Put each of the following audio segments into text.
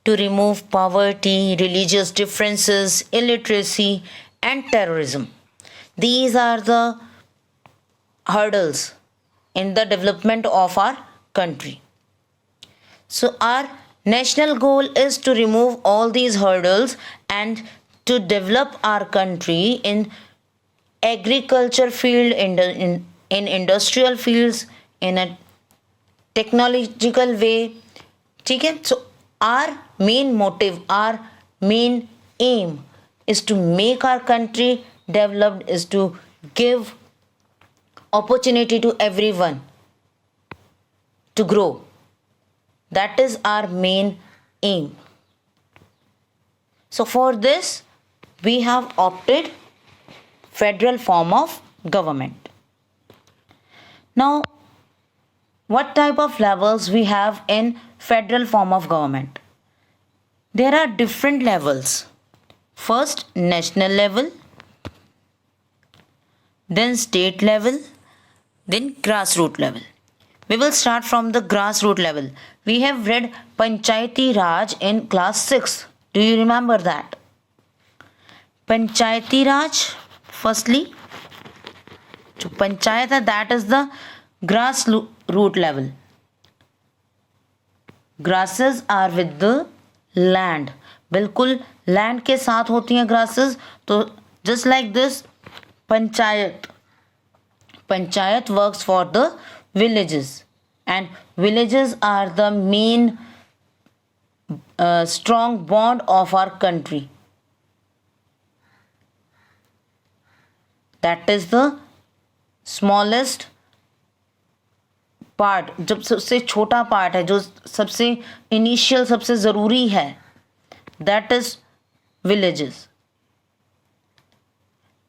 to remove poverty, religious differences, illiteracy, and terrorism. These are the hurdles in the development of our country. So, our national goal is to remove all these hurdles and to develop our country in agriculture field, in industrial fields, in a technological way. ठीक है. So our main motive, our main aim is to make our country developed, is to give opportunity to everyone to grow. That is our main aim. So for this we have opted federal form of government. Now, what type of levels we have in federal form of government? There are different levels. First, national level, then state level, then grassroots level. We will start from the grassroots level. We have read Panchayati Raj in class 6. Do you remember that? Panchayati Raj, firstly, जो पंचायत है, that is the grassroots level. Grasses are with the land. बिल्कुल land के साथ होती हैं grasses. तो just like this, panchayat works for the villages, and villages are the main strong bond of our country. That is the smallest part, जब सबसे छोटा part है, जो सबसे इनिशियल, सबसे ज़रूरी है, that is villages.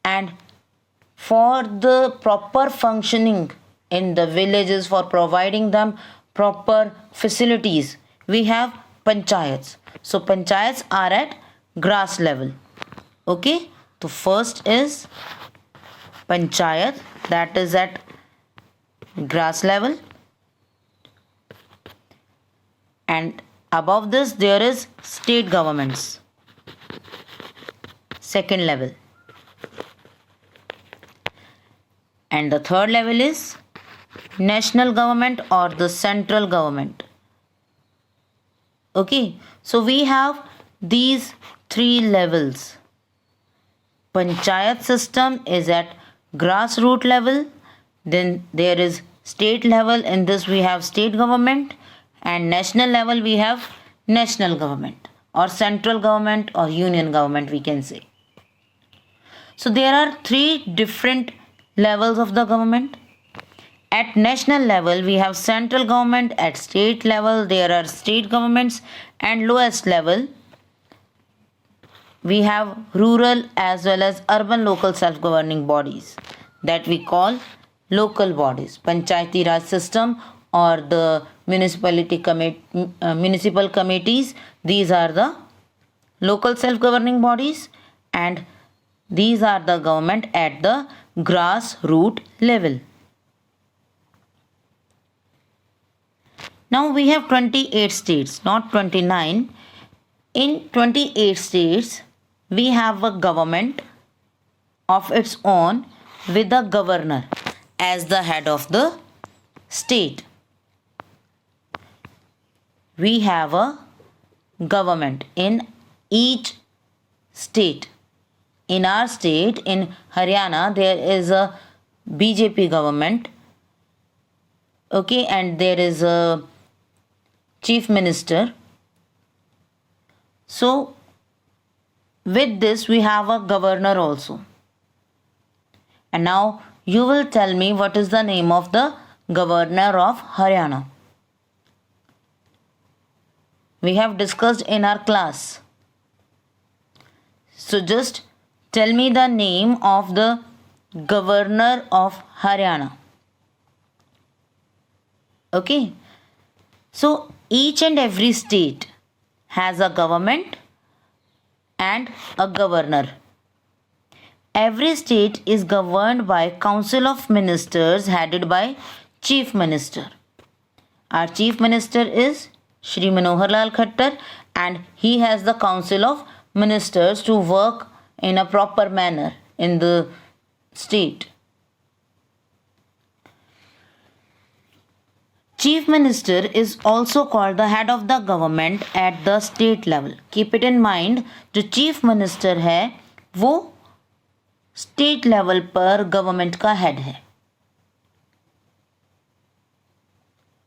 And for the proper functioning in the villages, for providing them proper facilities, we have panchayats. So panchayats are at grass level. Okay, so first is panchayat, that is at grass level, and above this there is state governments, second level, and the third level is national government or the central government. Okay, so we have these three levels. Panchayat system is at grassroots level, then there is state level, in this we have state government, and national level we have national government or central government or union government, we can say. So there are three different levels of the government. At national level we have central government, at state level there are state governments, and lowest level we have rural as well as urban local self-governing bodies that we call local bodies. Panchayati Raj system or the municipal committees, these are the local self-governing bodies, and these are the government at the grassroots level. Now we have 28 states, not 29. In 28 states, we have a government of its own with a governor as the head of the state. We have a government in each state. In our state, in Haryana, there is a BJP government. Okay, and there is a chief minister. So with this we have a governor also. And now you will tell me what is the name of the governor of Haryana. We have discussed in our class. So just tell me the name of the governor of Haryana. Okay, so each and every state has a government and a governor. Every state is governed by Council of Ministers headed by Chief Minister. Our Chief Minister is Shri Manohar Lal Khattar, and he has the council of ministers to work in a proper manner in the state. Chief Minister is also called the head of the government at the state level. Keep it in mind, जो Chief Minister है वो state level पर government का head है.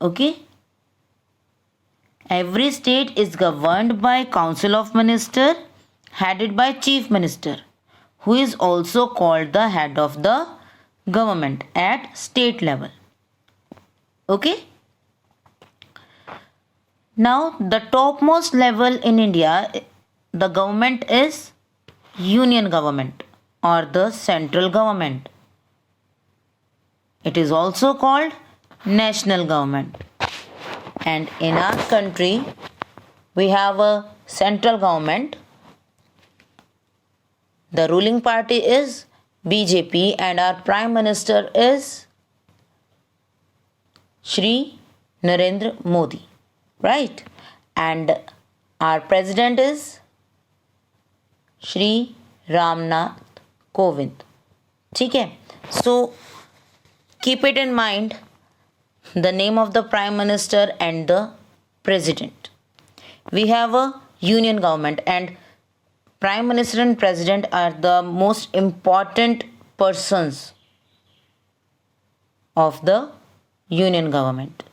Okay? Every state is governed by Council of Minister headed by Chief Minister, who is also called the head of the government at state level. Okay? Now, the topmost level in India, the government is union government or the central government. It is also called national government. And in our country, we have a central government. The ruling party is BJP and our Prime Minister is Shri Narendra Modi. Right? And our President is Shri Ramnath Kovind. ठीक है? So, keep it in mind, the name of the Prime Minister and the President. We have a union government and Prime Minister and President are the most important persons of the union government.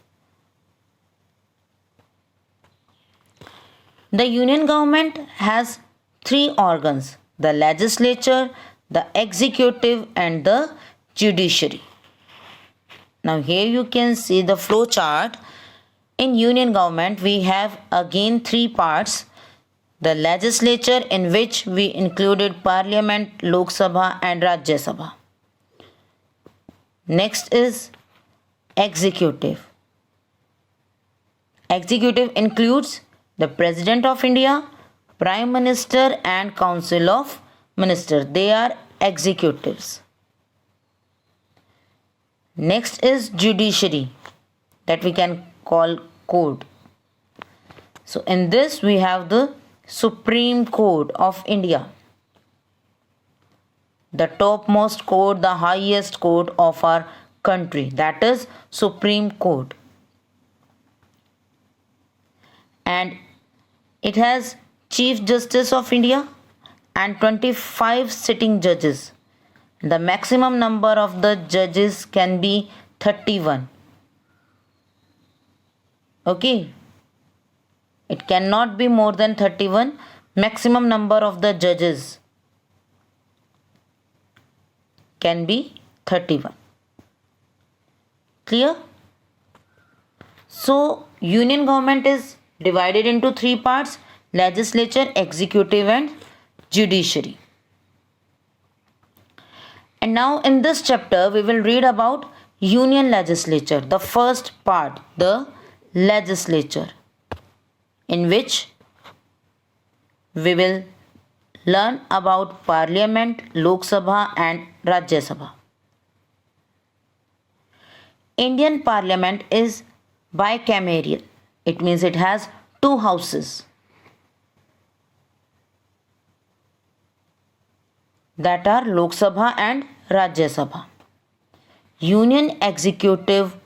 The union government has three organs: the legislature, the executive and the judiciary. Now here you can see the flow chart. In union government we have again three parts: the legislature, in which we included Parliament, Lok Sabha and Rajya Sabha. Next is executive. Executive includes the President of India, Prime Minister and Council of Ministers. They are executives. Next is judiciary, that we can call court. So in this we have the Supreme Court of India, the topmost court, the highest court of our country, that is Supreme Court. And it has Chief Justice of India and 25 sitting judges. The maximum number of the judges can be 31. Okay? It cannot be more than 31. Maximum number of the judges can be 31. Clear? So, union government is divided into three parts: legislature, executive and judiciary. And now in this chapter we will read about union legislature. The first part, the legislature, in which we will learn about Parliament, Lok Sabha and Rajya Sabha. Indian Parliament is bicameral. It means it has two houses, that are Lok Sabha and Rajya Sabha. Union executive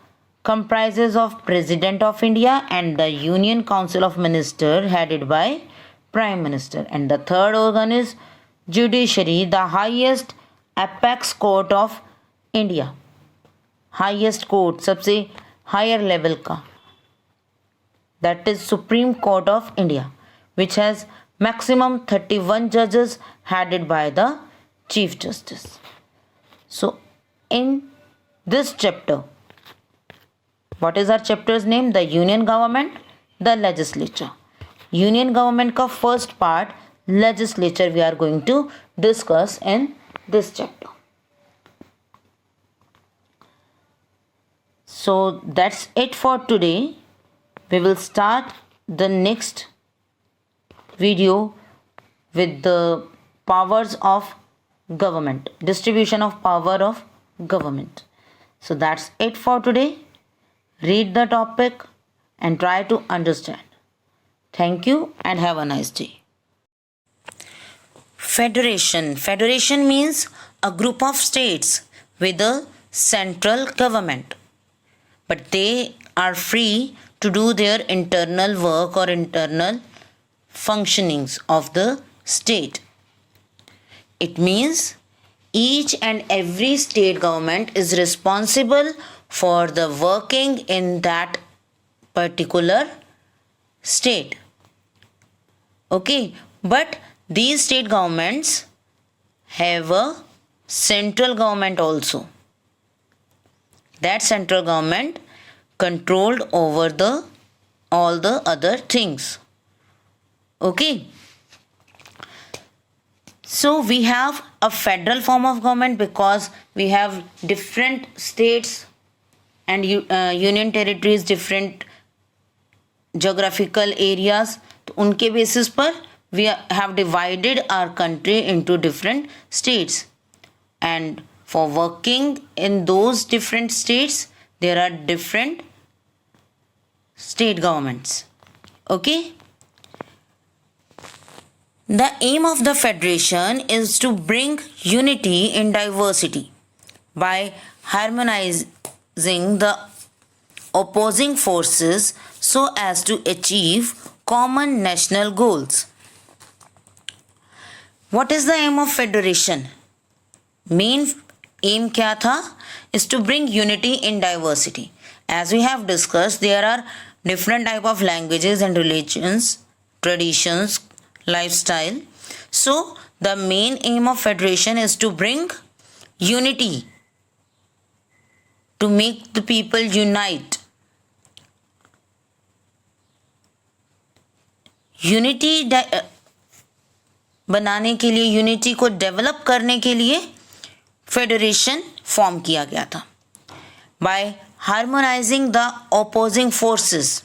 comprises of President of India and the Union Council of Ministers headed by Prime Minister. And the third organ is judiciary, the highest apex court of India. Highest court, सबसे higher level का, that is Supreme Court of India, which has maximum 31 judges headed by the Chief Justice. So in this chapter, what is our chapter's name? The Union Government, the Legislature. Union Government का first part, legislature, we are going to discuss in this chapter. So that's it for today. We will start the next video with the powers of government, distribution of power of government. So that's it for today. Read the topic and try to understand. Thank you and have a nice day. Federation. Federation means a group of states with a central government, but they are free to do their internal work or internal functionings of the state. It means each and every state government is responsible for the working in that particular state. Okay, but these state governments have a central government also. That central government controlled over the all the other things. Okay. So we have a federal form of government because we have different states and union territories, different geographical areas. तो उनके basis पर we have divided our country into different states, and for working in those different states there are different state governments. Okay. The aim of the federation is to bring unity in diversity by harmonizing the opposing forces so as to achieve common national goals. What is the aim of federation? Main aim क्या था? Is to bring unity in diversity. As we have discussed, there are different type of languages and religions, traditions, lifestyle. So the main aim of federation is to bring unity, to make the people unite. Unity बनाने के लिए, unity को develop करने के लिए federation form किया गया था. By harmonising the opposing forces.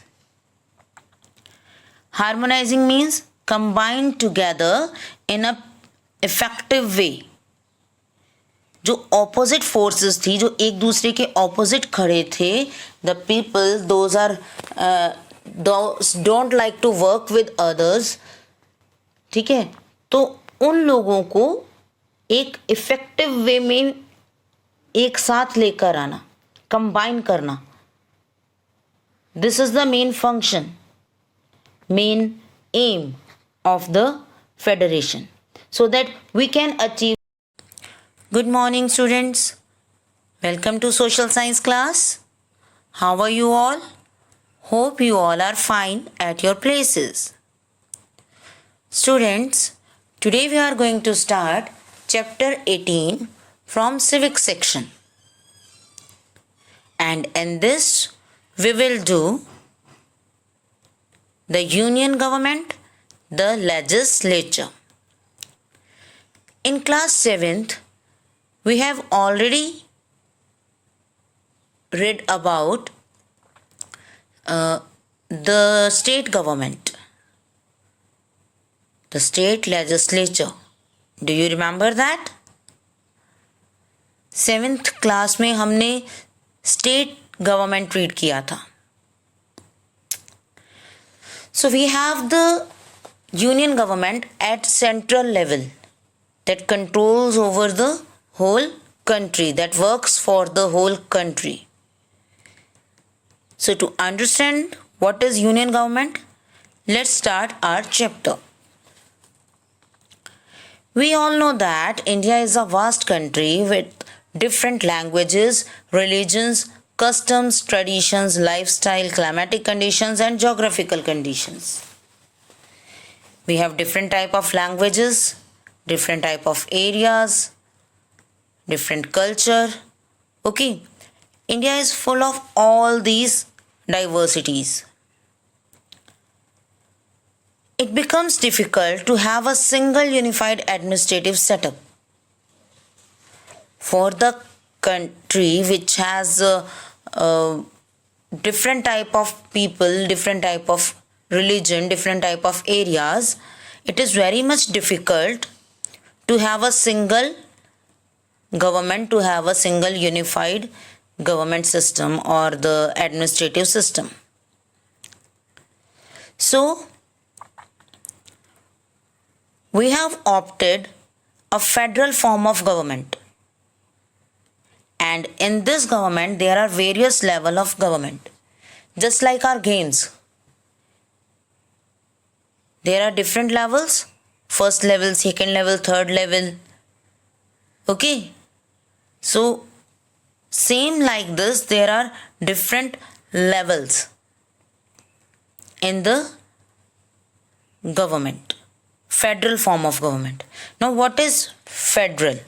Harmonising means combine together in a effective way. जो ऑपोजिट फोर्सेस थी, जो एक दूसरे के ऑपोजिट खड़े थे, the people those are don't like to work with others. ठीक है, तो उन लोगों को एक इफेक्टिव वे में एक साथ लेकर आना, कंबाइन करना. This is the main function, main aim of the federation, so that we can achieve. Good morning, students. Welcome to social science class. How are you all? Hope you all are fine at your places. Students, today we are going to start chapter 18 from civic section, and in this we will do the union government, the legislature. In class 7th, we have already read about the state government, the state legislature. Do you remember that? 7th class में हमने state government read किया था. So we have the union government at central level that controls over the whole country, that works for the whole country. So to understand what is union government, let's start our chapter. We all know that India is a vast country with different languages, religions, customs, traditions, lifestyle, climatic conditions and geographical conditions. We have different type of languages, different type of areas, different culture. Okay, India is full of all these diversities. It becomes difficult to have a single unified administrative setup for the country which has different type of people, different type of religion, different type of areas. It is very much difficult to have a single government, to have a single unified government system or the administrative system. So We have opted a federal form of government, and in this government there are various level of government. Just like our games, there are different levels: first level, second level, third level. Okay, so same like this, there are different levels in the government, federal form of government. Now what is federal?